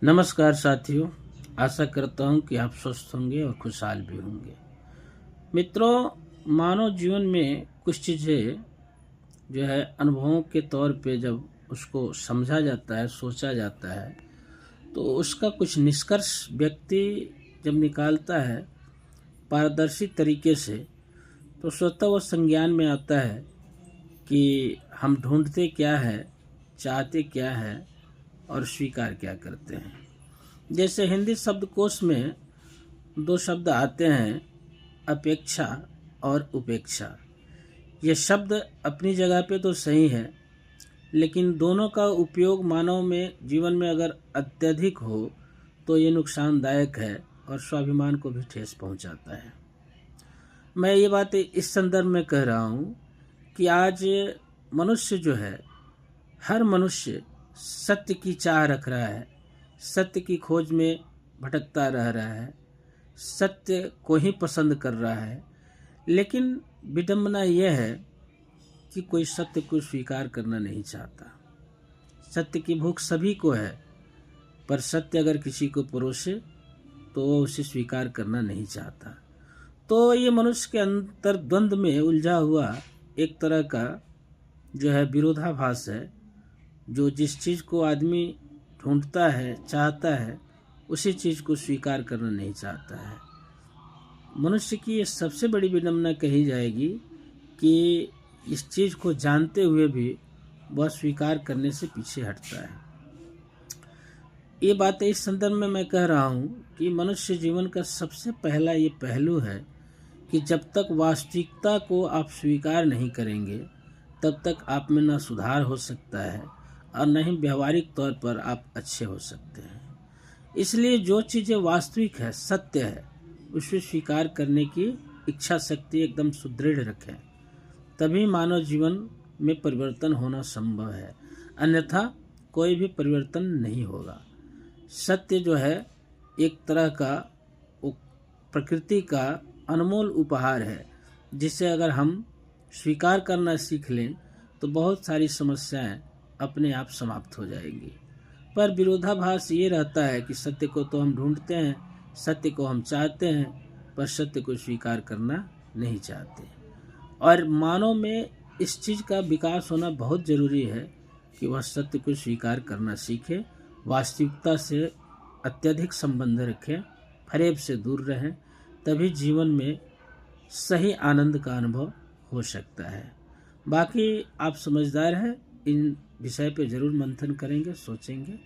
नमस्कार साथियों, आशा करता हूँ कि आप स्वस्थ होंगे और खुशहाल भी होंगे। मित्रों, मानव जीवन में कुछ चीज़ें जो है अनुभवों के तौर पे जब उसको समझा जाता है, सोचा जाता है, तो उसका कुछ निष्कर्ष व्यक्ति जब निकालता है पारदर्शी तरीके से, तो स्वतः वो संज्ञान में आता है कि हम ढूंढते क्या है, चाहते क्या है और स्वीकार क्या करते हैं। जैसे हिंदी शब्दकोश में दो शब्द आते हैं, अपेक्षा और उपेक्षा। ये शब्द अपनी जगह पे तो सही है, लेकिन दोनों का उपयोग मानव में जीवन में अगर अत्यधिक हो तो ये नुकसानदायक है और स्वाभिमान को भी ठेस पहुंचाता है। मैं ये बात इस संदर्भ में कह रहा हूँ कि आज मनुष्य जो है, हर मनुष्य सत्य की चाह रख रहा है, सत्य की खोज में भटकता रह रहा है, सत्य को ही पसंद कर रहा है। लेकिन विडंबना यह है कि कोई सत्य को स्वीकार करना नहीं चाहता। सत्य की भूख सभी को है, पर सत्य अगर किसी को परोसे तो वो उसे स्वीकार करना नहीं चाहता। तो ये मनुष्य के अंतर द्वंद्व में उलझा हुआ एक तरह का जो है विरोधाभास है, जो जिस चीज़ को आदमी ढूंढता है, चाहता है, उसी चीज़ को स्वीकार करना नहीं चाहता है। मनुष्य की ये सबसे बड़ी विडंबना कही जाएगी कि इस चीज़ को जानते हुए भी वह स्वीकार करने से पीछे हटता है। ये बात इस संदर्भ में मैं कह रहा हूँ कि मनुष्य जीवन का सबसे पहला ये पहलू है कि जब तक वास्तविकता को आप स्वीकार नहीं करेंगे, तब तक आप में न सुधार हो सकता है और न ही व्यवहारिक तौर पर आप अच्छे हो सकते हैं। इसलिए जो चीज़ें वास्तविक है, सत्य है, उसे स्वीकार करने की इच्छा शक्ति एकदम सुदृढ़ रखें, तभी मानव जीवन में परिवर्तन होना संभव है, अन्यथा कोई भी परिवर्तन नहीं होगा। सत्य जो है एक तरह का प्रकृति का अनमोल उपहार है, जिसे अगर हम स्वीकार करना सीख लें तो बहुत सारी समस्याएं अपने आप समाप्त हो जाएंगी। पर विरोधाभास ये रहता है कि सत्य को तो हम ढूंढते हैं, सत्य को हम चाहते हैं, पर सत्य को स्वीकार करना नहीं चाहते। और मानव में इस चीज़ का विकास होना बहुत ज़रूरी है कि वह सत्य को स्वीकार करना सीखे, वास्तविकता से अत्यधिक संबंध रखें, फरेब से दूर रहें, तभी जीवन में सही आनंद का अनुभव हो सकता है। बाकी आप समझदार हैं, इन विषय पे ज़रूर मंथन करेंगे, सोचेंगे।